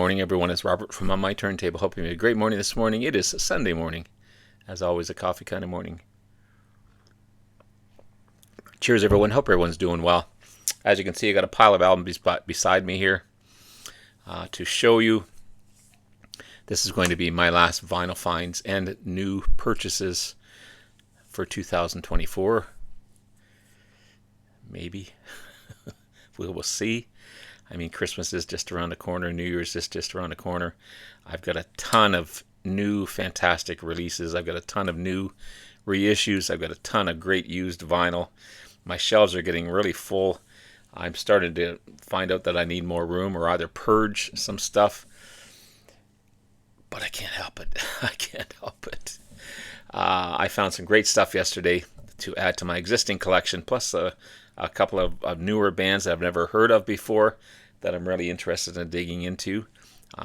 morning, everyone. It's Robert from On My Turntable. Hope you had a great morning this morning. It is a Sunday morning, as always, a coffee kind of morning. Cheers, everyone. Hope everyone's doing well. As you can see, I got a pile of albums beside me here to show you. This is going to be my last vinyl finds and new purchases for 2024. Maybe. We will see. I mean, Christmas is just around the corner. New Year's is just around the corner. I've got a ton of new fantastic releases. I've got a ton of new reissues. I've got a ton of great used vinyl. My shelves are getting really full. I'm starting to find out that I need more room or either purge some stuff. But I can't help it. I can't help it. I found some great stuff yesterday to add to my existing collection, plus a couple of newer bands that I've never heard of before that I'm really interested in digging into.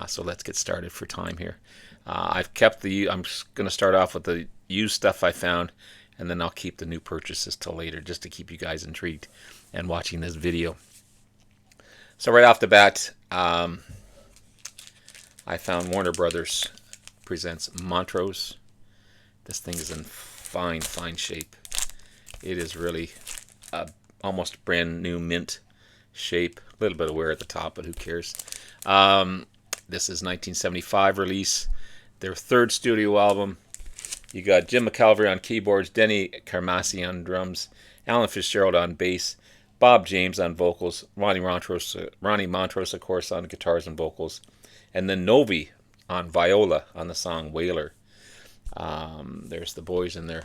So let's get started for time here. I'm going to start off with the used stuff I found, and then I'll keep the new purchases till later, just to keep you guys intrigued and watching this video. So right off the bat, I found Warner Brothers presents Montrose. This thing is in fine shape. It is really almost brand new mint shape. A little bit of wear at the top, but who cares? This is 1975 release, their third studio album. You got Jim McCalvary on keyboards, Denny Carmassi on drums, Alan Fitzgerald on bass, Bob James on vocals, Ronnie Montrose, of course, on guitars and vocals, and then Novi on viola on the song Whaler. There's the boys in their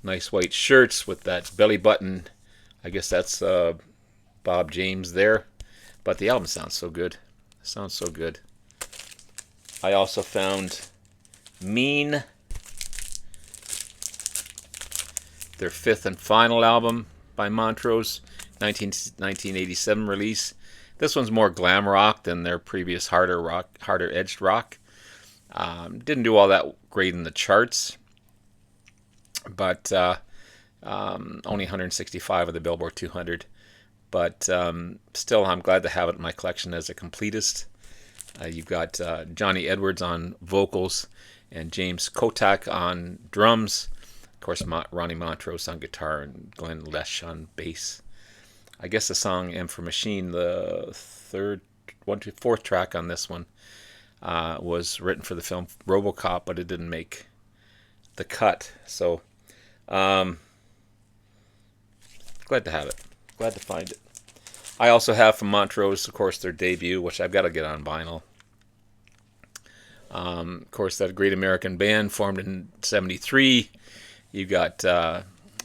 nice white shirts with that belly button. I guess that's Bob James there. But the album sounds so good. Sounds so good. I also found Mean, their fifth and final album by Montrose, 1987 release. This one's more glam rock than their previous harder edged rock. Didn't do all that great in the charts, but only 165 of the Billboard 200. But still, I'm glad to have it in my collection as a completist. You've got Johnny Edwards on vocals and James Kotak on drums. Of course, Ronnie Montrose on guitar and Glenn Lesh on bass. I guess the song M for Machine, the fourth track on this one, was written for the film RoboCop, but it didn't make the cut. So, glad to have it. Glad to find it. I also have from Montrose, of course, their debut, which I've got to get on vinyl. Of course, that Great American Band formed in '73. You've got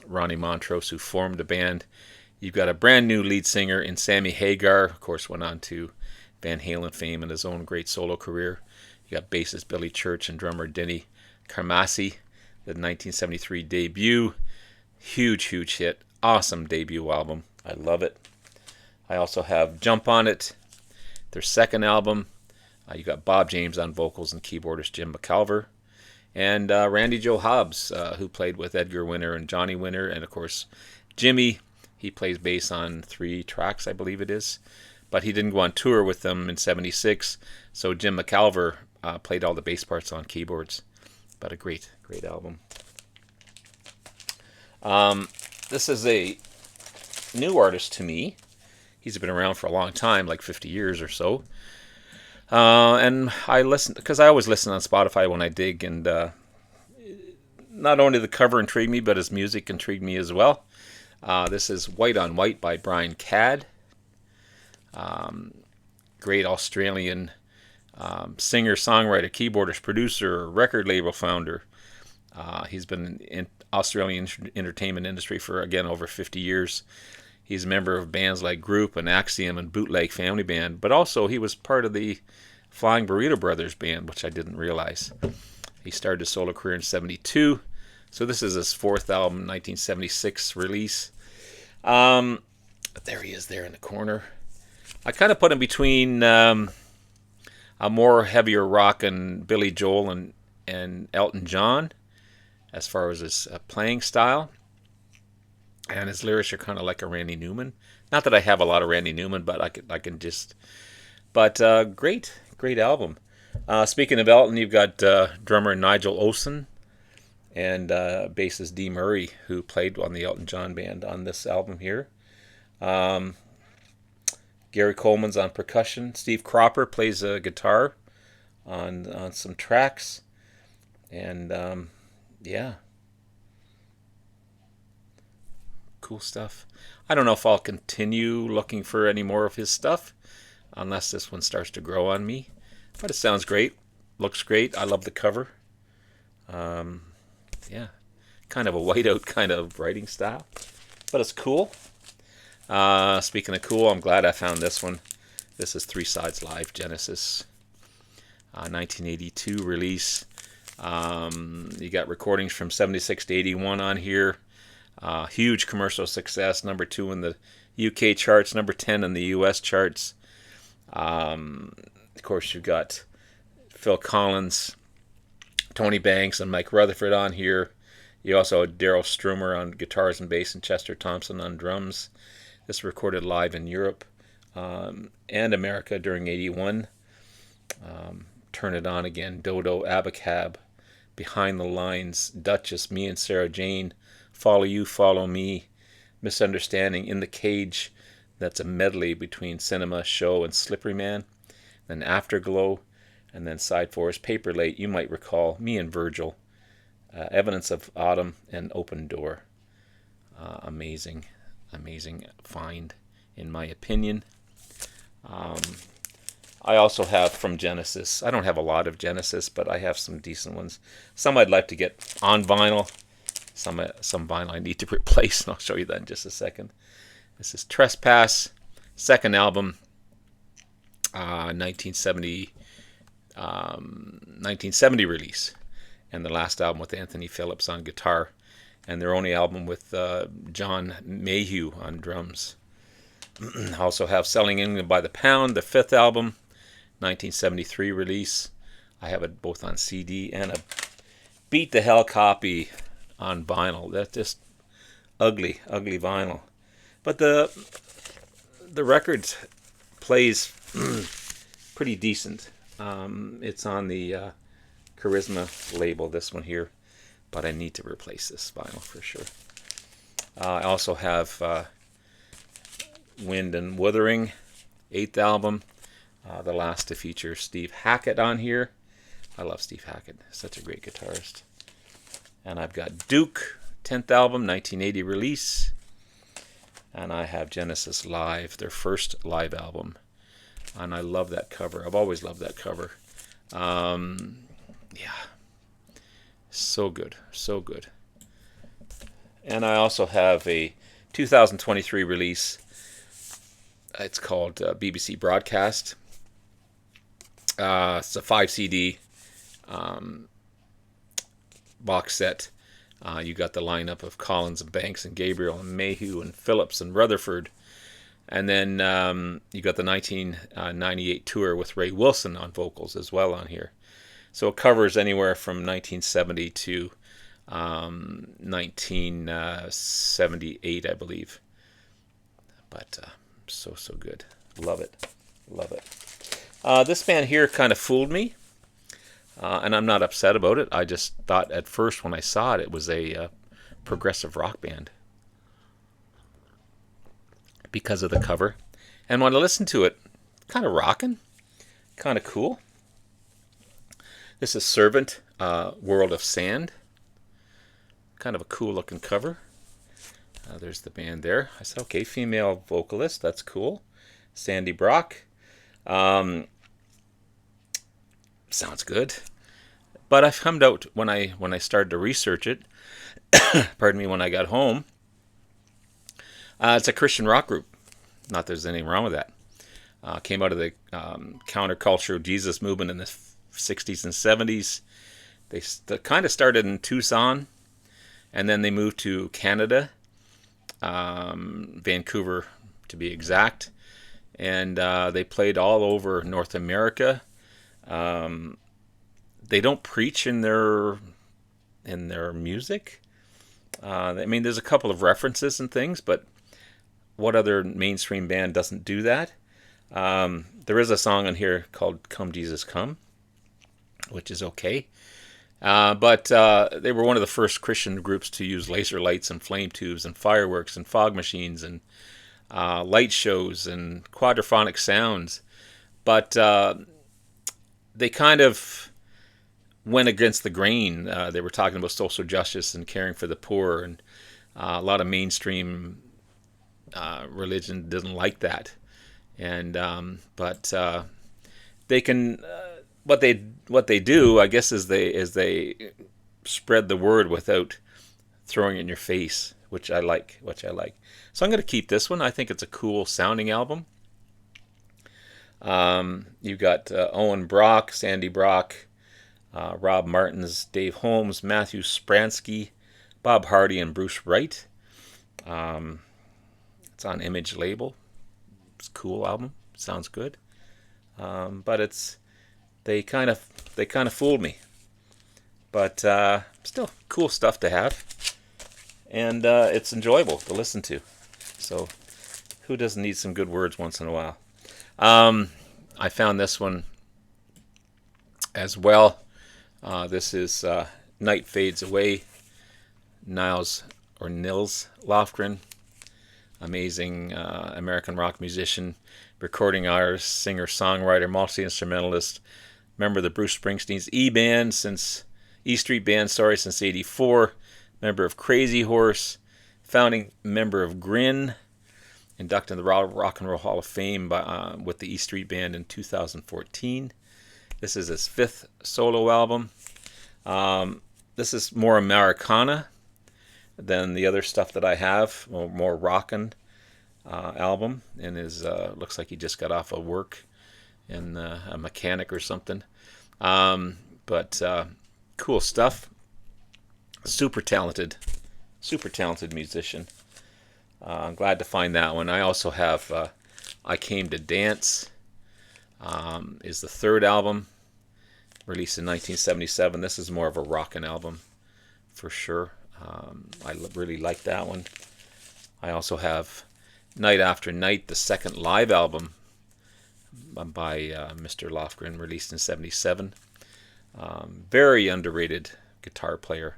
Ronnie Montrose, who formed the band. You've got a brand new lead singer in Sammy Hagar, of course, went on to Van Halen fame and his own great solo career. You got bassist Billy Church and drummer Denny Carmassi, the 1973 debut. Huge hit. Awesome debut album. I love it. I also have Jump on It, their second album. You got Bob James on vocals and keyboardist Jim McCalvary. And Randy Joe Hobbs, who played with Edgar Winter and Johnny Winter. And, of course, Jimmy, he plays bass on 3 tracks, I believe it is. But he didn't go on tour with them in '76. So Jim McCalvary played all the bass parts on keyboards. But a great album. This is a new artist to me. He's been around for a long time, like 50 years or so. And I listen, because I always listen on Spotify when I dig, and not only the cover intrigued me, but his music intrigued me as well. This is White on White by Brian Cadd. Great Australian singer, songwriter, keyboardist, producer, record label founder. He's been in Australian entertainment industry for, again, over 50 years. He's a member of bands like Group and Axiom and Bootleg Family Band, but also he was part of the Flying Burrito Brothers band, which I didn't realize. He started his solo career in '72, so this is his fourth album, 1976 release. There he is there in the corner. I kind of put him between a more heavier rock and Billy Joel and Elton John as far as his playing style. And his lyrics are kind of like a Randy Newman. Not that I have a lot of Randy Newman, but I can just... But great Great album. Speaking of Elton, you've got drummer Nigel Olsson and bassist Dee Murray, who played on the Elton John band on this album here. Um, Gary Coleman's on percussion. Steve Cropper plays a guitar on some tracks. And yeah, cool stuff. I don't know if I'll continue looking for any more of his stuff unless this one starts to grow on me. But it sounds great. Looks great. I love the cover. Um, yeah, kind of a whiteout kind of writing style. But it's cool. Speaking of cool, I'm glad I found this one. This is Three Sides Live, Genesis, 1982 release. You got recordings from 76 to 81 on here. Huge commercial success, number 2 in the UK charts, number 10 in the US charts. Of course, you've got Phil Collins, Tony Banks, and Mike Rutherford on here. You also had Daryl Strummer on guitars and bass and Chester Thompson on drums. This recorded live in Europe and America during 81. Turn It On Again, Dodo, Abacab, Behind the Lines, Duchess, Me and Sarah Jane, Follow You, Follow Me, Misunderstanding, In the Cage. That's a medley between Cinema, Show, and Slippery Man. Then Afterglow, and then side 4 is Paper Late. You might recall Me and Virgil, Evidence of Autumn, and Open Door. Amazing find, in my opinion. I also have from Genesis. I don't have a lot of Genesis, but I have some decent ones. Some I'd like to get on vinyl. Some vinyl I need to replace, and I'll show you that in just a second. This is Trespass, second album, 1970 release, and the last album with Anthony Phillips on guitar, and their only album with John Mayhew on drums. I also have Selling England by the Pound, the fifth album, 1973 release. I have it both on CD and a beat the hell copy on vinyl. That's just ugly vinyl. But the record plays pretty decent. It's on the Charisma label, this one here, but I need to replace this vinyl for sure. I also have Wind and Wuthering, 8th album, the last to feature Steve Hackett on here. I love Steve Hackett, such a great guitarist. And I've got Duke, 10th album, 1980 release. And I have Genesis Live, their first live album. And I love that cover. I've always loved that cover. Yeah. So good. So good. And I also have a 2023 release. It's called BBC Broadcast. It's a 5 CD box set. You got the lineup of Collins and Banks and Gabriel and Mayhew and Phillips and Rutherford. And then you got the 1998 tour with Ray Wilson on vocals as well on here. So it covers anywhere from 1970 to 1978, I believe. But so good. Love it. This band here kind of fooled me. And I'm not upset about it. I just thought at first when I saw it, it was a progressive rock band because of the cover. And when I listened to it, kind of rocking, kind of cool. This is Servant, World of Sand. Kind of a cool looking cover. There's the band there. I said, okay, female vocalist, that's cool. Sandy Brock. Sounds good. But I found out when I started to research it, pardon me, when I got home, it's a Christian rock group. Not that there's anything wrong with that. Came out of the counterculture Jesus movement in the 60s and 70s. They kind of started in Tucson, and then they moved to Canada, Vancouver to be exact, and they played all over North America. They don't preach in their music. I mean, there's a couple of references and things, but what other mainstream band doesn't do that? There is a song on here called "Come Jesus Come," which is okay. But they were one of the first Christian groups to use laser lights and flame tubes and fireworks and fog machines and light shows and quadraphonic sounds. But they kind of went against the grain. They were talking about social justice and caring for the poor, and a lot of mainstream religion doesn't like that. And but they can what they do, I guess, is they spread the word without throwing it in your face, which I like. So I'm going to keep this one. I think it's a cool sounding album. You've got Owen Brock, Sandy Brock, Rob Martins, Dave Holmes, Matthew Spransky, Bob Hardy, and Bruce Wright. It's on Image label. It's a cool album. Sounds good. But they kind of fooled me. But still cool stuff to have, and it's enjoyable to listen to. So who doesn't need some good words once in a while? I found this one as well. This is Night Fades Away. Nils Lofgren, amazing American rock musician, recording artist, singer, songwriter, multi-instrumentalist, member of the Bruce Springsteen's E Street Band, since '84, member of Crazy Horse, founding member of Grin, inducted in the Rock and Roll Hall of Fame with the E Street Band in 2014. This is his 5th solo album. This is more Americana than the other stuff that I have, more rockin' album, and looks like he just got off of work and a mechanic or something. But cool stuff. Super talented musician. I'm glad to find that one. I also have I Came to Dance, is the 3rd album, released in 1977. This is more of a rockin' album for sure. I really like that one. I also have Night After Night, the 2nd live album by Mr. Lofgren, released in '77. Very underrated guitar player.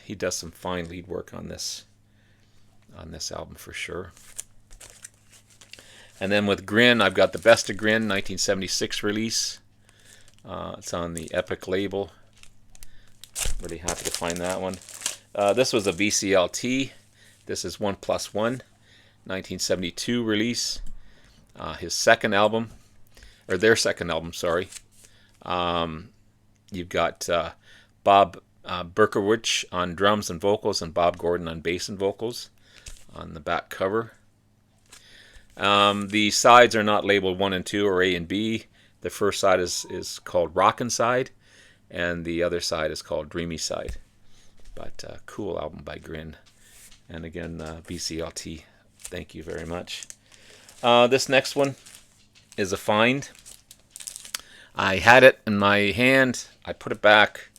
He does some fine lead work on this album for sure. And then with Grin, I've got The Best of Grin, 1976 release. It's on the Epic label. Really happy to find that one. This was a VCLT. This is 1+1, 1972 release. His 2nd album, or their 2nd album, sorry. You've got Bob Berkowitz on drums and vocals, and Bob Gordon on bass and vocals on the back cover. The sides are not labeled 1 and 2 or A and B. The first side is called Rockin' Side, and the other side is called Dreamy Side. But cool album by Grin. And again, VCLT, thank you very much. This next one is a find. I had it in my hand. I put it back,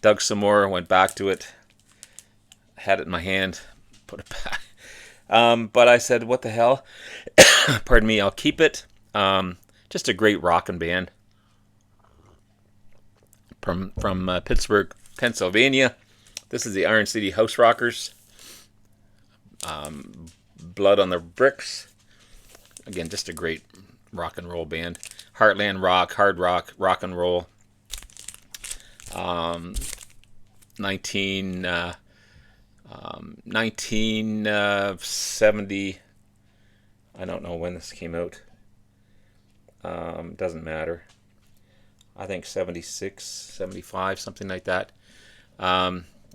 dug some more, went back to it. Had it in my hand, put it back. But I said, what the hell? Pardon me, I'll keep it. Just a great rockin' band from Pittsburgh, Pennsylvania. This is the Iron City House Rockers. Blood on the Bricks. Again, just a great rock and roll band. Heartland rock, hard rock, rock and roll. 1970. I don't know when this came out. Doesn't matter. I think 76, 75, something like that.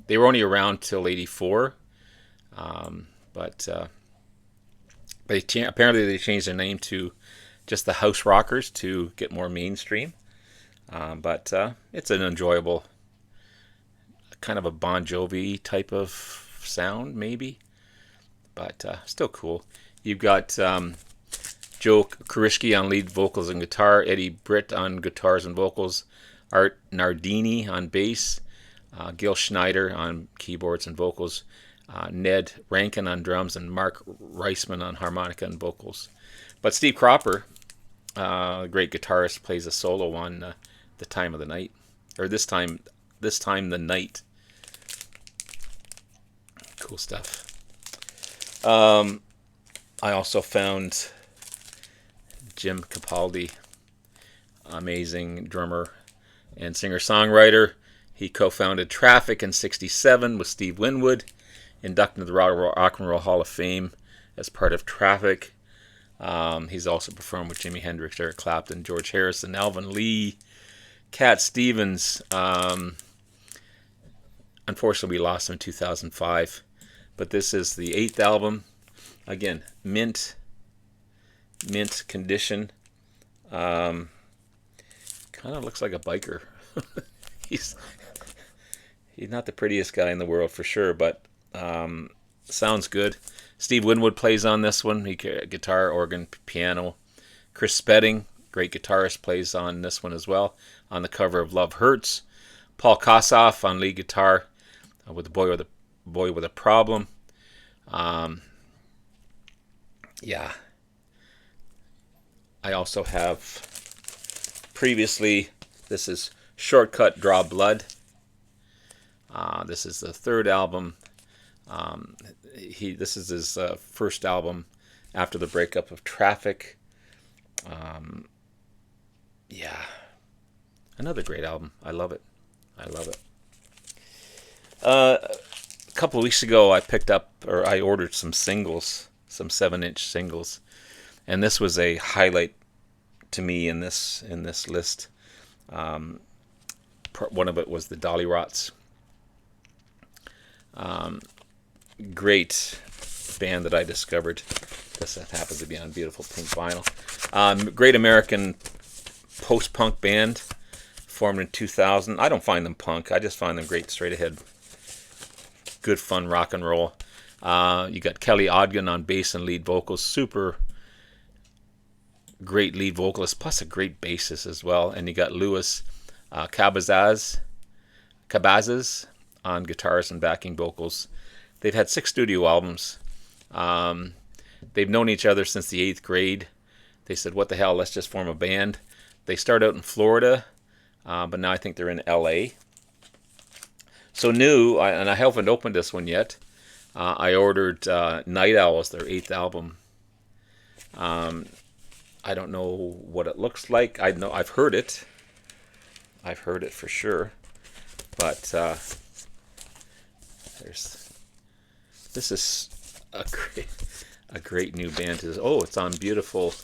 They were only around till 84. But apparently they changed their name to just the House Rockers to get more mainstream. But it's an enjoyable, kind of a Bon Jovi type of sound, maybe. But still cool. You've got Joe Kuriski on lead vocals and guitar, Eddie Britt on guitars and vocals, Art Nardini on bass, Gil Schneider on keyboards and vocals, Ned Rankin on drums, and Mark Reisman on harmonica and vocals. But Steve Cropper, a great guitarist, plays a solo on "The Time of the Night," or this time the night. Cool stuff. I also found Jim Capaldi, amazing drummer and singer-songwriter. He co-founded Traffic in '67 with Steve Winwood, inducted into the Rock and Roll Hall of Fame as part of Traffic. He's also performed with Jimi Hendrix, Eric Clapton, George Harrison, Alvin Lee, Cat Stevens. Unfortunately, we lost him in 2005. But this is the 8th album. Again, mint condition. Kind of looks like a biker. he's he's not the prettiest guy in the world for sure, but sounds good. Steve Winwood plays on this one. He guitar, organ, piano. Chris Spedding, great guitarist, plays on this one as well. On the cover of Love Hurts. Paul Kossoff on lead guitar with the boy with a problem. Yeah. I also have previously, this is Shortcut Draw Blood. This is the 3rd album. This is his first album after the breakup of Traffic. Yeah. Another great album. I love it. A couple of weeks ago, I ordered some singles, some 7-inch singles, and this was a highlight to me in this list. One of it was the Dolly Rots. Great band that I discovered. This happens to be on beautiful pink vinyl. Great American post-punk band, formed in 2000. I don't find them punk. I just find them great, straight ahead, good fun rock and roll. You got Kelly Ogden on bass and lead vocals. Super great lead vocalist, plus a great bassist as well. And you got Louis Cabazas on guitars and backing vocals. They've had 6 studio albums. They've known each other since the 8th grade. They said, what the hell, let's just form a band. They started out in Florida, but now I think they're in LA. So new, and I haven't opened this one yet. I ordered Night Owls, their 8th album. I don't know what it looks like. I've heard it. I've heard it for sure. But this is a great new band. Oh, it's on beautiful,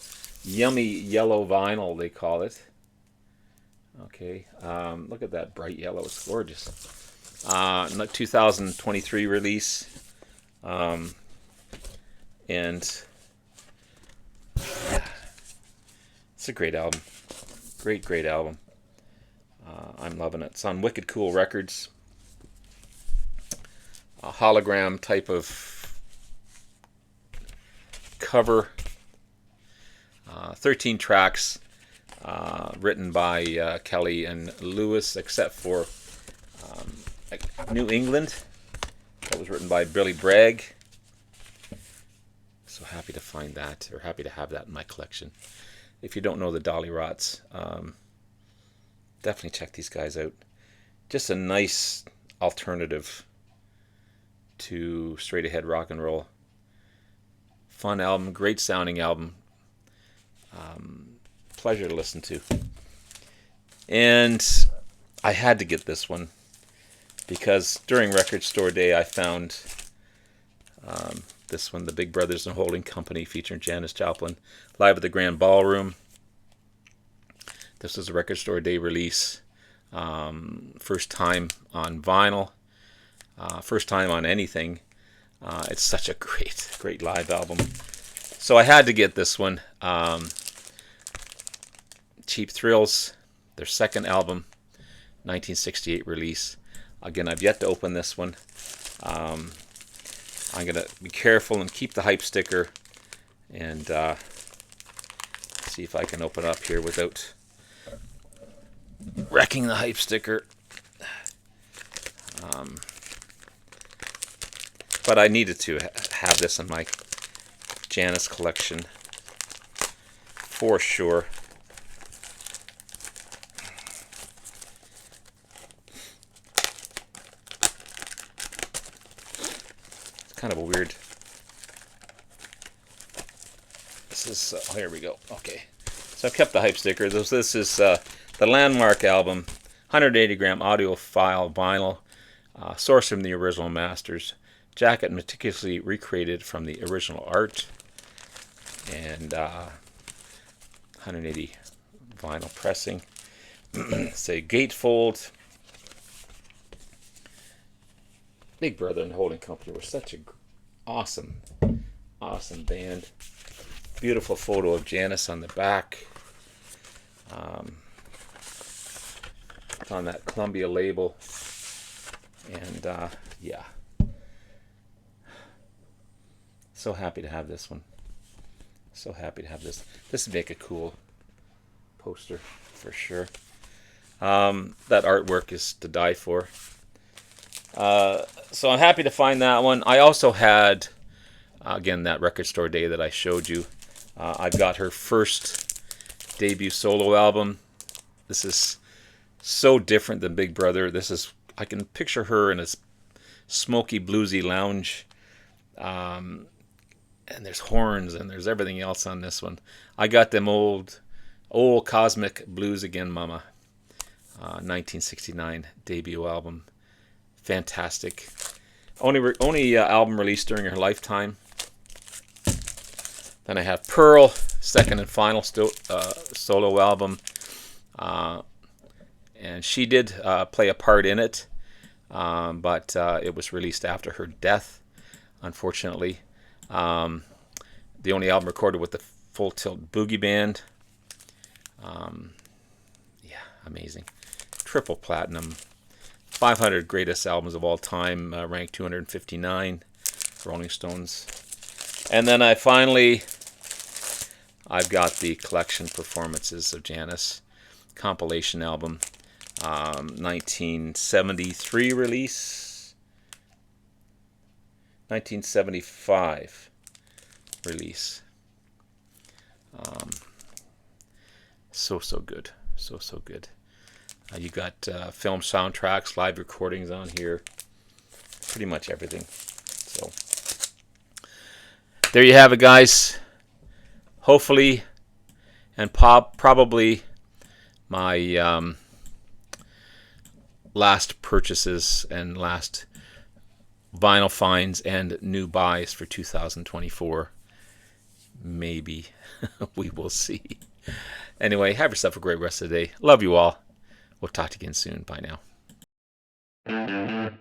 yummy yellow vinyl, they call it. Okay, look at that bright yellow. It's gorgeous. 2023 release. And yeah, it's a great album. Great album. I'm loving it. It's on Wicked Cool Records. A hologram type of cover. 13 tracks written by Kelly and Lewis, except for New England. That was written by Billy Bragg. So happy to find that, or happy to have that in my collection. If you don't know the Dolly Rots, definitely check these guys out. Just a nice alternative to straight ahead rock and roll. Fun album, great sounding album. Pleasure to listen to. And I had to get this one because during Record Store Day I found this one, the Big Brothers and Holding Company, featuring Janis Joplin, live at the Grand Ballroom. This was a Record Store Day release. First time on vinyl. First time on anything. It's such a great live album. So I had to get this one. Cheap Thrills, their 2nd album, 1968 release. Again, I've yet to open this one. I'm going to be careful and keep the hype sticker and see if I can open up here without wrecking the hype sticker. But I needed to have this in my Janis collection. for sure. It's kind of a weird. This is oh, here we go. Okay, so I've kept the hype sticker. This is the Landmark album, 180 gram audiophile vinyl, sourced from the original masters. Jacket meticulously recreated from the original art, and 180 vinyl pressing. Say gatefold. Big Brother and Holding Company were such an awesome band. Beautiful photo of Janis on the back. On that Columbia label. And yeah. So happy to have this one. So happy to have this. This would make a cool poster for sure. That artwork is to die for. So I'm happy to find that one. I also had, again, that record store day that I showed you. I've got her first debut solo album. This is so different than Big Brother. This is, I can picture her in a smoky, bluesy lounge. And there's horns and there's everything else on this one. I got them old Cosmic Blues Again Mama. 1969 debut album. Fantastic. Only album released during her lifetime. Then I have Pearl, second and final solo album. And she did play a part in it, but it was released after her death, unfortunately. The only album recorded with the Full Tilt Boogie Band. Yeah, amazing. Triple platinum. 500 greatest albums of all time, ranked 259, Rolling Stones. And then I've got the collection performances of Janis compilation album, 1973 release, 1975 release. So good, so good. You got film soundtracks, live recordings on here, pretty much everything. So there you have it, guys. Hopefully, and probably my last purchases and last vinyl finds and new buys for 2024. Maybe. We will see. Anyway, have yourself a great rest of the day. Love you all. We'll talk to you again soon. Bye now.